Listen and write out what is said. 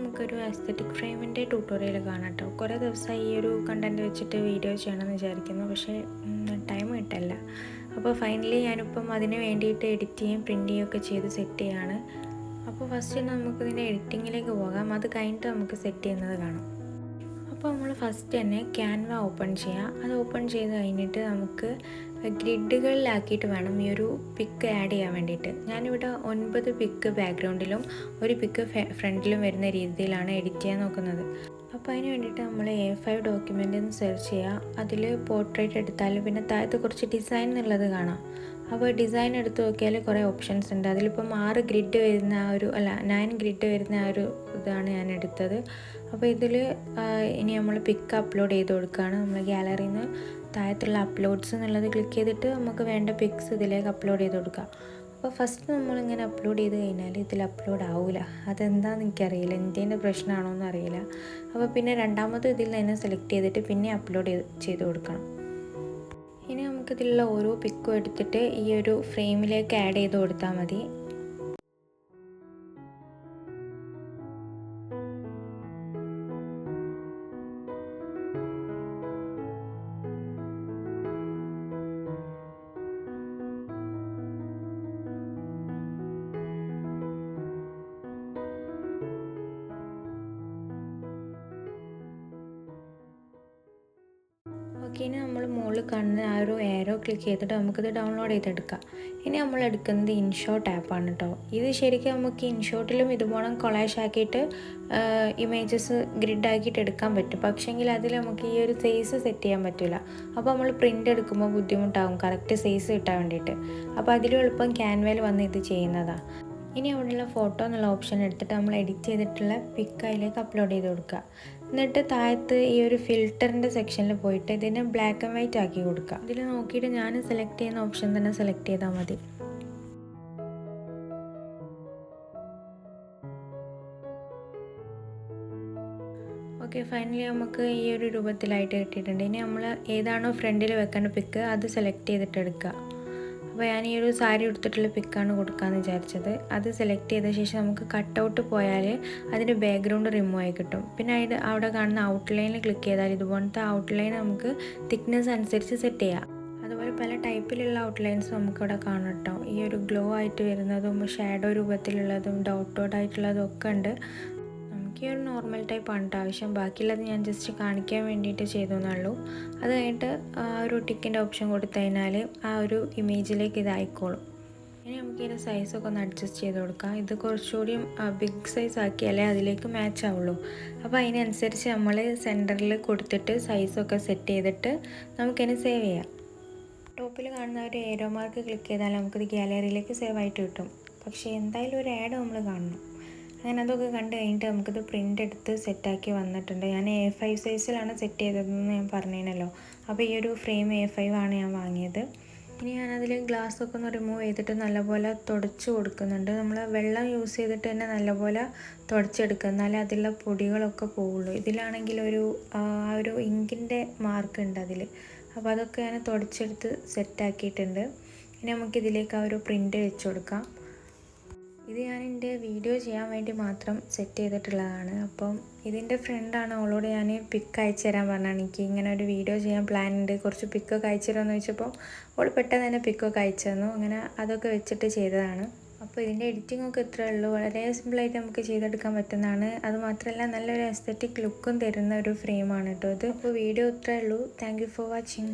നമുക്കൊരു ആസ്തെറ്റിക് ഫ്രെയിമിൻ്റെ ട്യൂട്ടോറിയൽ കാണാം കേട്ടോ. കുറേ ദിവസമായി ഈ ഒരു കണ്ടൻറ്റ് വെച്ചിട്ട് വീഡിയോ ചെയ്യണമെന്ന് വിചാരിക്കുന്നു, പക്ഷേ ടൈം കിട്ടില്ല. അപ്പോൾ ഫൈനലി ഞാനിപ്പം അതിന് വേണ്ടിയിട്ട് എഡിറ്റ് ചെയ്യും പ്രിൻ്റ് ചെയ്യുകയൊക്കെ ചെയ്ത് സെറ്റ് ചെയ്യാണ്. അപ്പോൾ ഫസ്റ്റ് നമുക്കിതിൻ്റെ എഡിറ്റിങ്ങിലേക്ക് പോകാം, അത് കഴിഞ്ഞിട്ട് നമുക്ക് സെറ്റ് ചെയ്യുന്നത് കാണാം. അപ്പോൾ നമ്മൾ ഫസ്റ്റ് തന്നെ ക്യാൻവ ഓപ്പൺ ചെയ്യാം. അത് ഓപ്പൺ ചെയ്ത് കഴിഞ്ഞിട്ട് നമുക്ക് ഗ്രിഡുകളിലാക്കിയിട്ട് വേണം ഈ ഒരു പിക്ക് ആഡ് ചെയ്യാൻ വേണ്ടിയിട്ട്. ഞാനിവിടെ 9 പിക്ക് ബാക്ക്ഗ്രൗണ്ടിലും ഒരു പിക്ക് ഫ്രണ്ടിലും വരുന്ന രീതിയിലാണ് എഡിറ്റ് ചെയ്യാൻ നോക്കുന്നത്. അപ്പോൾ അതിന് വേണ്ടിയിട്ട് നമ്മൾ A5 ഡോക്യുമെൻ്റ് ഒന്ന് സെർച്ച് ചെയ്യുക. അതിൽ പോർട്രേറ്റ് എടുത്താൽ പിന്നെ താഴത്ത് കുറച്ച് ഡിസൈൻ എന്നുള്ളത് കാണാം. അപ്പോൾ ഡിസൈൻ എടുത്ത് നോക്കിയാൽ കുറേ ഓപ്ഷൻസ് ഉണ്ട്. അതിലിപ്പം 6 ഗ്രിഡ് വരുന്ന 9 ഗ്രിഡ് വരുന്ന ഒരു ഇതാണ് ഞാൻ എടുത്തത്. അപ്പോൾ ഇതിൽ ഇനി നമ്മൾ പിക്ക് അപ്ലോഡ് ചെയ്ത് കൊടുക്കുകയാണ്. നമ്മൾ ഗാലറിയിൽ നിന്ന് താഴത്തുള്ള അപ്ലോഡ്സ് എന്നുള്ളത് ക്ലിക്ക് ചെയ്തിട്ട് നമുക്ക് വേണ്ട പിക്സ് ഇതിലേക്ക് അപ്ലോഡ് ചെയ്ത് കൊടുക്കുക. അപ്പോൾ ഫസ്റ്റ് നമ്മളിങ്ങനെ അപ്ലോഡ് ചെയ്ത് കഴിഞ്ഞാൽ ഇതിൽ അപ്ലോഡ് ആവില്ല. അതെന്താണെന്ന് എനിക്കറിയില്ല, എൻ്റെ പ്രശ്നമാണോ എന്ന് അറിയില്ല. അപ്പോൾ പിന്നെ രണ്ടാമത് ഇതിൽ തന്നെ സെലക്ട് ചെയ്തിട്ട് പിന്നെ അപ്ലോഡ് ചെയ്ത് കൊടുക്കണം. ഇനി നമുക്കിതിലുള്ള ഓരോ പിക്കും എടുത്തിട്ട് ഈ ഒരു ഫ്രെയിമിലേക്ക് ആഡ് ചെയ്ത് കൊടുത്താൽ മതി. ഓക്കെ, ഇനി നമ്മൾ മുകളിൽ കാണുന്ന ആ ഒരു ഏരോ ക്ലിക്ക് ചെയ്തിട്ട് നമുക്കിത് ഡൗൺലോഡ് ചെയ്തെടുക്കാം. ഇനി നമ്മൾ എടുക്കുന്നത് ഇൻഷോട്ട് ആപ്പാണ് കേട്ടോ. ഇത് ശരിക്കും നമുക്ക് ഇൻഷോട്ടിലും ഇതുപോലെ കൊളാഷ് ആക്കിയിട്ട് ഇമേജസ് ഗ്രിഡ് ആക്കിയിട്ട് എടുക്കാൻ പറ്റും. പക്ഷേങ്കിൽ അതിൽ നമുക്ക് ഈ ഒരു സൈസ് സെറ്റ് ചെയ്യാൻ പറ്റില്ല. അപ്പോൾ നമ്മൾ പ്രിൻ്റ് എടുക്കുമ്പോൾ ബുദ്ധിമുട്ടാകും കറക്റ്റ് സൈസ് കിട്ടാൻ വേണ്ടിയിട്ട്. അപ്പോൾ അതിലും എളുപ്പം ക്യാൻവയിൽ വന്ന് ഇത് ചെയ്യുന്നതാണ്. ഇനി അവിടെയുള്ള ഫോട്ടോ എന്നുള്ള ഓപ്ഷൻ എടുത്തിട്ട് നമ്മൾ എഡിറ്റ് ചെയ്തിട്ടുള്ള പിക്ക് അതിലേക്ക് അപ്ലോഡ് ചെയ്ത് കൊടുക്കുക. എന്നിട്ട് താഴത്ത് ഈ ഒരു ഫിൽറ്ററിൻ്റെ സെക്ഷനിൽ പോയിട്ട് ഇതിനെ ബ്ലാക്ക് ആൻഡ് വൈറ്റ് ആക്കി കൊടുക്കുക. ഇതിൽ നോക്കിയിട്ട് ഞാൻ സെലക്ട് ചെയ്യുന്ന ഓപ്ഷൻ തന്നെ സെലക്ട് ചെയ്താൽ മതി. ഓക്കെ, ഫൈനലി നമുക്ക് ഈ ഒരു രൂപത്തിലായിട്ട് കിട്ടിയിട്ടുണ്ട്. ഇനി നമ്മൾ ഏതാണോ ഫ്രണ്ടിൽ വെക്കേണ്ട പിക്ക് അത് സെലക്ട് ചെയ്തിട്ട് എടുക്കുക. അപ്പോൾ ഞാൻ ഈ ഒരു സാരി എടുത്തിട്ടുള്ള പിക്കാണ് കൊടുക്കാമെന്ന് വിചാരിച്ചത്. അത് സെലക്ട് ചെയ്ത ശേഷം നമുക്ക് കട്ടൗട്ട് പോയാൽ അതിൻ്റെ ബാക്ക്ഗ്രൗണ്ട് റിമൂവ് ആയി കിട്ടും. പിന്നെ അവിടെ കാണുന്ന ഔട്ട്ലൈനിൽ ക്ലിക്ക് ചെയ്താൽ ഇതുപോലത്തെ ഔട്ട്ലൈൻ നമുക്ക് തിക്നെസ് അനുസരിച്ച് സെറ്റ് ചെയ്യാം. അതുപോലെ പല ടൈപ്പിലുള്ള ഔട്ട്ലൈൻസ് നമുക്കിവിടെ കാണാം കേട്ടോ. ഈ ഒരു ഗ്ലോ ആയിട്ട് വരുന്നതും ഷാഡോ രൂപത്തിലുള്ളതും ഡോട്ട് ആയിട്ടുള്ളതും ഒക്കെ ഉണ്ട്. ഈ ഒരു നോർമൽ ടൈപ്പാണ് കേട്ടോ ആവശ്യം. ബാക്കിയുള്ളത് ഞാൻ ജസ്റ്റ് കാണിക്കാൻ വേണ്ടിയിട്ട് ചെയ്തെന്നുള്ളൂ. അത് കഴിഞ്ഞിട്ട് ആ ഒരു ടിക്കിൻ്റെ ഓപ്ഷൻ കൊടുത്തു കഴിഞ്ഞാൽ ആ ഒരു ഇമേജിലേക്ക് ഇതായിക്കോളും. ഇനി നമുക്ക് ഇതിൻ്റെ സൈസൊക്കെ ഒന്ന് അഡ്ജസ്റ്റ് ചെയ്ത് കൊടുക്കാം. ഇത് കുറച്ചുകൂടി ബിഗ് സൈസ് ആക്കിയാലേ അതിലേക്ക് മാച്ച് ആവുള്ളൂ. അപ്പോൾ അതിനനുസരിച്ച് നമ്മൾ സെൻറ്ററിൽ കൊടുത്തിട്ട് സൈസൊക്കെ സെറ്റ് ചെയ്തിട്ട് നമുക്കതിനെ സേവ് ചെയ്യാം. ടോപ്പിൽ കാണുന്ന ഒരു ഏരോ മാർക്ക് ക്ലിക്ക് ചെയ്താൽ നമുക്കിത് ഗാലറിയിലേക്ക് സേവ് ആയിട്ട് കിട്ടും. പക്ഷേ എന്തായാലും ഒരു ആഡ് നമ്മൾ കാണണം. അങ്ങനെ അതൊക്കെ കണ്ടു കഴിഞ്ഞിട്ട് നമുക്കിത് പ്രിൻ്റ് എടുത്ത് സെറ്റാക്കി വന്നിട്ടുണ്ട്. ഞാൻ A5 സൈസിലാണ് സെറ്റ് ചെയ്തതെന്ന് ഞാൻ പറഞ്ഞിരുന്നല്ലോ. അപ്പോൾ ഈ ഒരു ഫ്രെയിം A5 ആണ് ഞാൻ വാങ്ങിയത്. ഇനി ഞാനതിൽ ഗ്ലാസ്സൊക്കെ ഒന്ന് റിമൂവ് ചെയ്തിട്ട് നല്ലപോലെ തുടച്ച് കൊടുക്കുന്നുണ്ട്. നമ്മൾ വെള്ളം യൂസ് ചെയ്തിട്ട് തന്നെ നല്ലപോലെ തുടച്ചെടുക്കുക, എന്നാലേ അതിലുള്ള പൊടികളൊക്കെ പോവുള്ളൂ. ഇതിലാണെങ്കിൽ ഒരു ഇങ്കിൻ്റെ മാർക്ക് ഉണ്ട് അതിൽ. അപ്പോൾ അതൊക്കെ ഞാൻ തുടച്ചെടുത്ത് സെറ്റാക്കിയിട്ടുണ്ട്. ഇനി നമുക്കിതിലേക്ക് ആ ഒരു പ്രിൻ്റ് വെച്ച് കൊടുക്കാം. ഇത് ഞാൻ എൻ്റെ വീഡിയോ ചെയ്യാൻ വേണ്ടി മാത്രം സെറ്റ് ചെയ്തിട്ടുള്ളതാണ്. അപ്പം ഇതിൻ്റെ ഫ്രണ്ടാണ്, അവളോട് ഞാൻ പിക്ക് അയച്ചു തരാൻ പറഞ്ഞാണ്. എനിക്ക് ഇങ്ങനെ ഒരു വീഡിയോ ചെയ്യാൻ പ്ലാൻ ഉണ്ട്, കുറച്ച് പിക്കൊക്കെ അയച്ചു തരാമെന്ന് ചോദിച്ചപ്പോൾ അവൾ പെട്ടെന്ന് തന്നെ പിക്കൊക്കെ അയച്ചു തന്നു. അങ്ങനെ അതൊക്കെ വെച്ചിട്ട് ചെയ്തതാണ്. അപ്പോൾ ഇതിൻ്റെ എഡിറ്റിംഗ് ഒക്കെ ഇത്രയേ ഉള്ളൂ. വളരെ സിമ്പിളായിട്ട് നമുക്ക് ചെയ്തെടുക്കാൻ പറ്റുന്നതാണ്. അതുമാത്രമല്ല നല്ലൊരു എസ്തെറ്റിക് ലുക്കും തരുന്ന ഒരു ഫ്രെയിമാണ് കേട്ടോ ഇത്. അപ്പോൾ വീഡിയോ ഇത്രയേ ഉള്ളൂ. Thank you for watching.